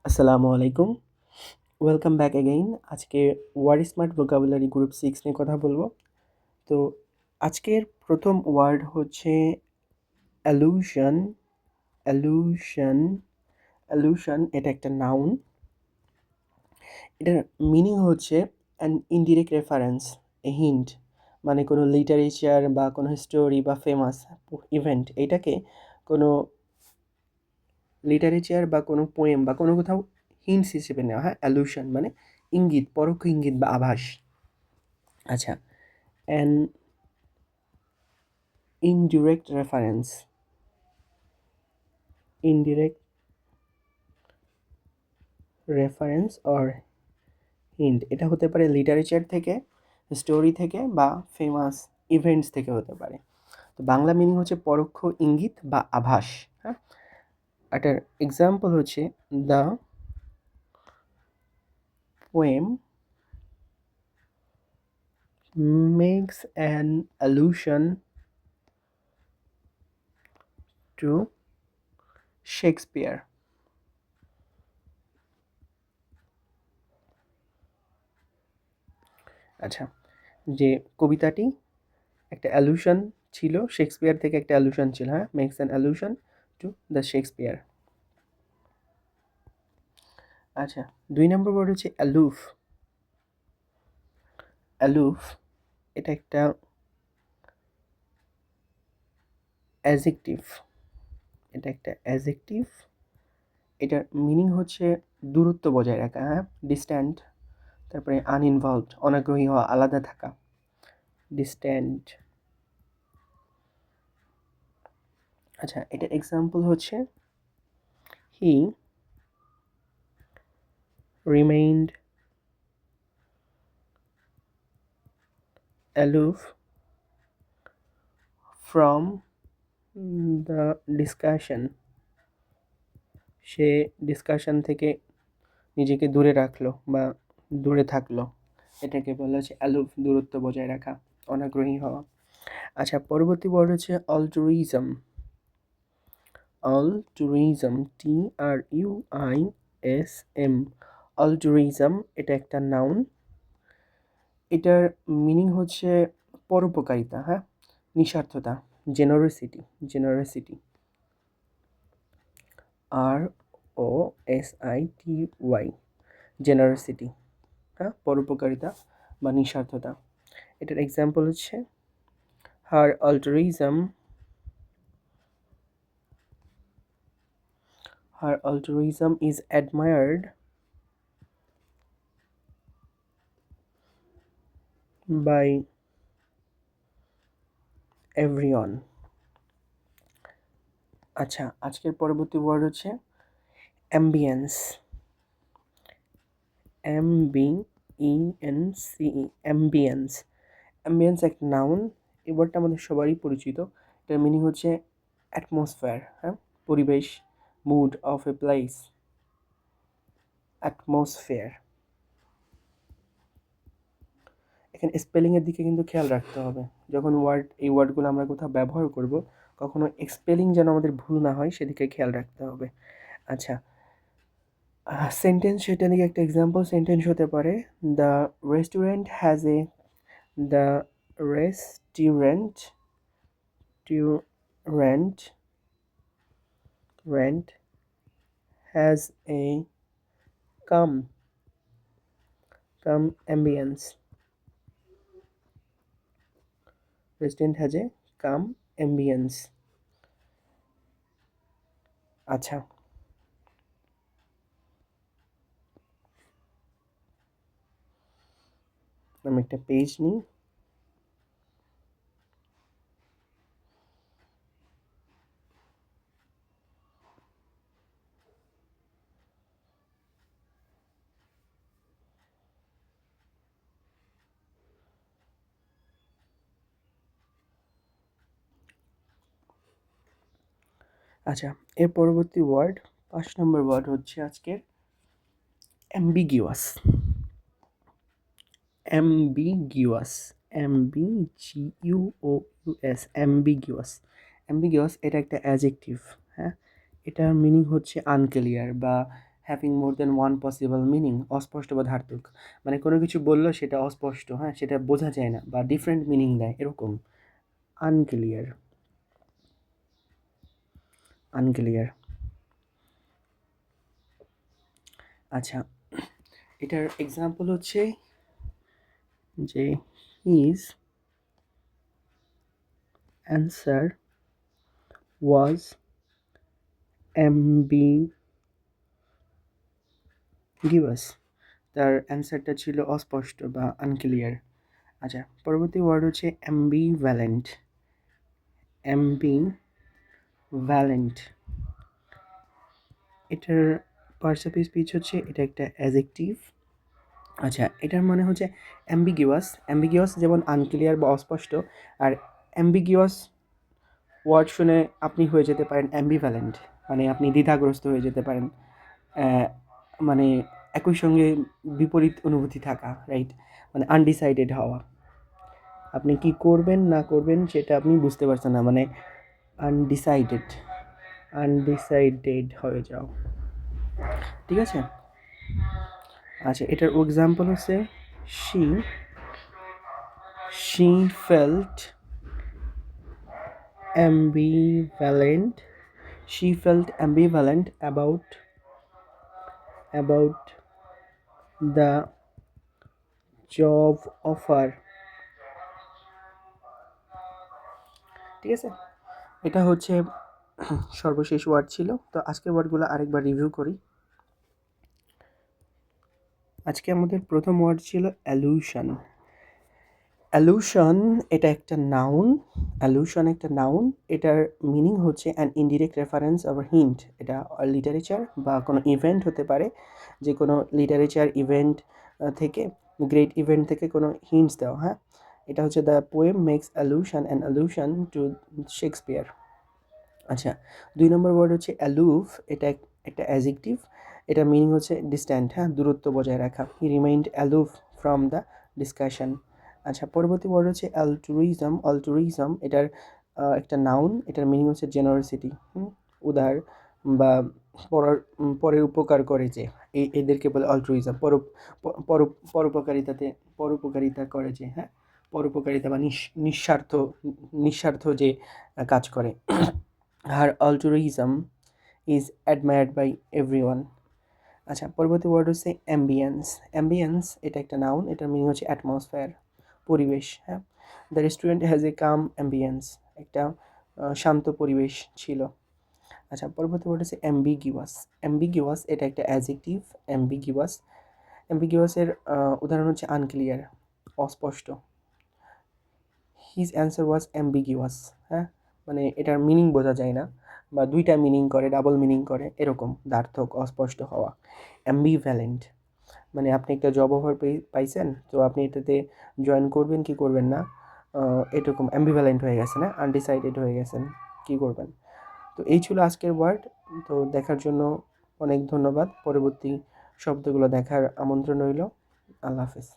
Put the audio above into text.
আসসালামু আলাইকুম। Welcome back again. আজকে ওয়ার্ড স্মার্ট ভোকাবুলারি গ্রুপ 6 নিয়ে কথা বলবো। তো আজকের প্রথম ওয়ার্ড হচ্ছে অ্যালুশন। অ্যালুশন অ্যালুশন এটা একটা নাউন। এটার মিনিং হচ্ছে an indirect reference, A hint. মানে কোনো লিটারেচার বা কোনো স্টোরি বা ফেমাস ইভেন্ট, এটাকে কোনো লিটারেচার বা কোনো পোয়েম বা কোনো কোথাও হিন্টস হিসেবে নেওয়া হয়। অ্যালুশন মানে ইঙ্গিত, পরোক্ষ ইঙ্গিত বা আভাস। আচ্ছা, an indirect reference, indirect reference or hint, এটা হতে পারে লিটারেচার থেকে, স্টোরি থেকে বা ফেমাস ইভেন্টস থেকে হতে পারে। তো বাংলা মিনিং হচ্ছে পরোক্ষ ইঙ্গিত বা আভাস। হ্যাঁ, এটার এক্সাম্পল হচ্ছে the poem makes an allusion to Shakespeare. আচ্ছা, যে কবিতাটি একটা অ্যালুশন ছিল, শেক্সপিয়ার থেকে একটা অ্যালুশন ছিল। হ্যাঁ, makes an allusion to the Shakespeare. আচ্ছা, 2 নম্বর ওয়ার্ড হচ্ছে অ্যালুফ। অ্যালুফ এটা একটা অ্যাজেক্টিভ। এটা একটা অ্যাজেক্টিভ। এটার মিনিং হচ্ছে দূরত্ব বজায় রাখা। হ্যাঁ, ডিস্ট্যান্ট, তারপরে আনইনভলভড, অনাগ্রহী হওয়া, আলাদা থাকা। ডিস্ট্যান্ট। আচ্ছা, এটার এক্সাম্পল হচ্ছে he remained aloof from the discussion. সে ডিসকাশন থেকে নিজেকে দূরে রাখলো বা দূরে থাকলো। এটাকে বলা হচ্ছে অ্যালুফ, দূরত্ব বজায় রাখা, অনাগ্রহী হওয়া। আচ্ছা, পরবর্তী ওয়ার্ড হচ্ছে অলট্যুরিজম। অলট্যুরিজম, TRUISM। অলট্যুরিজম এটা একটা নাউন। এটার মিনিং হচ্ছে পরোপকারিতা। হ্যাঁ, নিঃস্বার্থতা, জেনারোসিটি। Generosity, ROSITY, generosity. হ্যাঁ, পরোপকারিতা বা নিঃস্বার্থতা। এটার এক্সাম্পল হচ্ছে হার altruism, her altruism is admired by everyone. আচ্ছা, আজকের পরবর্তী ওয়ার্ড হচ্ছে অ্যাম্বিয়েন্স। MBENCE, ambience. অ্যাম্বিয়েন্স একটা নাউন। এই ওয়ার্ডটা আমাদের সবারই পরিচিত। এটার মিনিং হচ্ছে অ্যাটমসফিয়ার। হ্যাঁ, পরিবেশ, mood of a place. Atmosphere. এখানে স্পেলিংয়ের দিকে কিন্তু খেয়াল রাখতে হবে। যখন এই ওয়ার্ডগুলো আমরা কোথাও ব্যবহার করব, কখনো স্পেলিং যেন আমাদের ভুল না হয় সেদিকে খেয়াল রাখতে হবে। আচ্ছা, সেন্টেন্স, সেটা দিকে একটা এক্সাম্পল সেন্টেন্স হতে পারে the restaurant has a, the restaurant to rent rent has a calm calm ambience. Restaurant has a calm ambience. আচ্ছা, আমি একটা পেজ নিই। আচ্ছা, এর পরবর্তী ওয়ার্ড, 5 নম্বর ওয়ার্ড হচ্ছে আজকের অ্যাম্বিগিউয়াস। অ্যাম্বিগিউয়াস, MBGUOUS, অ্যাম্বিগিউয়াস। অ্যাম্বিগিউয়াস এটা একটা অ্যাজেক্টিভ। হ্যাঁ, এটার মিনিং হচ্ছে আনক্লিয়ার বা having more than one possible meaning, অস্পষ্ট বা ধার্তক, মানে কোনো কিছু বললো সেটা অস্পষ্ট, হ্যাঁ, সেটা বোঝা যায় না বা ডিফারেন্ট মিনিং দেয় এরকম। Unclear, unclear. আচ্ছা, এটার এক্সাম্পল হচ্ছে যে হিজ অ্যান্সার ওয়াজ অ্যাম্বিগিউয়াস, তার অ্যান্সারটা ছিল অস্পষ্ট বা আনক্লিয়ার। আচ্ছা, পরবর্তী ওয়ার্ড হচ্ছে অ্যাম্বিভ্যালেন্ট, অ্যাম্বিভ্যালেন্ট। এটার পার্টস অফ স্পিচ হচ্ছে এটা একটা অ্যাজেক্টিভ। আচ্ছা, এটার মানে হচ্ছে অ্যাম্বিগিউয়াস, অ্যাম্বিগিউয়াস যেমন আনক্লিয়ার বা অস্পষ্ট, আর অ্যাম্বিগিউয়াস ওয়ার্ড শুনে আপনি হয়ে যেতে পারেন অ্যাম্বিভ্যালেন্ট, মানে আপনি দ্বিধাগ্রস্ত হয়ে যেতে পারেন, মানে একই সঙ্গে বিপরীত অনুভূতি থাকা, রাইট, মানে আনডিসাইডেড হওয়া, আপনি কি করবেন না করবেন সেটা আপনি বুঝতে পারছেন না, মানে আনডিসাইডেড, আনডিসাইডেড হয়ে যাও, ঠিক আছে। আচ্ছা, এটার এক্সাম্পল হচ্ছে she felt ambivalent, she felt ambivalent about the job offer, ঠিক আছে। এটা হচ্ছে সর্বশেষ ওয়ার্ড ছিল। তো আজকের ওয়ার্ডগুলো আরেকবার রিভিউ করি। আজকে আমাদের প্রথম ওয়ার্ড ছিল অ্যালুশন। অ্যালুশন এটা একটা নাউন, অ্যালুশন একটা নাউন, এটার মিনিং হচ্ছে an indirect reference or hint. এটা লিটারেচার বা কোনো ইভেন্ট হতে পারে, যে কোনো লিটারেচার ইভেন্ট থেকে, গ্রেট ইভেন্ট থেকে কোনো হিন্টস দেওয়া, হ্যাঁ। এটা হচ্ছে the poem makes allusion an allusion to Shakespeare. আচ্ছা, 2 নম্বর ওয়ার্ড হচ্ছে অ্যালুভ, এটা একটা অ্যাজেক্টিভ, এটার মিনিং হচ্ছে ডিস্ট্যান্ট, হ্যাঁ, দূরত্ব বজায় রাখা। হি রিমেইন্ড অ্যালুভ ফ্রম দ্য ডিসকাশন। আচ্ছা, পরবর্তী ওয়ার্ড হচ্ছে অ্যালট্রুইজম। অ্যালট্রুইজম এটার একটা নাউন, এটার মিনিং হচ্ছে জেনারসিটি, উদার বা পরের উপকার করে যে, এদেরকে বলে অল্ট্রুইজম। পরোপকারিতা করে যে, হ্যাঁ, পরোপকারিতা বা নিঃস্বার্থ যে কাজ করে। Her altruism is admired by everyone. আচ্ছা, পরবর্তী ওয়ার্ড হচ্ছে অ্যাম্বিয়েন্স। অ্যাম্বিয়েন্স এটা একটা নাউন, এটার মিনিং হচ্ছে অ্যাটমসফেয়ার, পরিবেশ, হ্যাঁ। The restaurant has a calm ambience, একটা শান্ত পরিবেশ ছিল। আচ্ছা, পরবর্তী ওয়ার্ড হচ্ছে অ্যাম্বিগিউয়াস। অ্যাম্বিগিউয়াস এটা একটা অ্যাজেক্টিভ, অ্যাম্বিগিউয়াস। অ্যাম্বিগিউয়াসের উদাহরণ হচ্ছে আনক্লিয়ার, অস্পষ্ট। হিজ অ্যান্সার ওয়াজ অ্যাম্বিগিউয়াস, হ্যাঁ, মানে এটার মিনিং বোঝা যায় না বা দুইটা মিনিং করে, ডাবল মিনিং করে, এরকম দ্বার্থক, অস্পষ্ট হওয়া। অ্যাম্বিভ্যালেন্ট মানে আপনি একটা জব অফার পাইছেন, তো আপনি এটাতে জয়েন করবেন কি করবেন না, এরকম অ্যাম্বিভ্যালেন্ট হয়ে গেছেন, হ্যাঁ, আনডিসাইডেড হয়ে গেছেন কি করবেন। তো এই ছিল আজকের ওয়ার্ড। তো দেখার জন্য অনেক ধন্যবাদ। পরবর্তী শব্দগুলো দেখার আমন্ত্রণ রইল। আল্লাহ হাফেজ।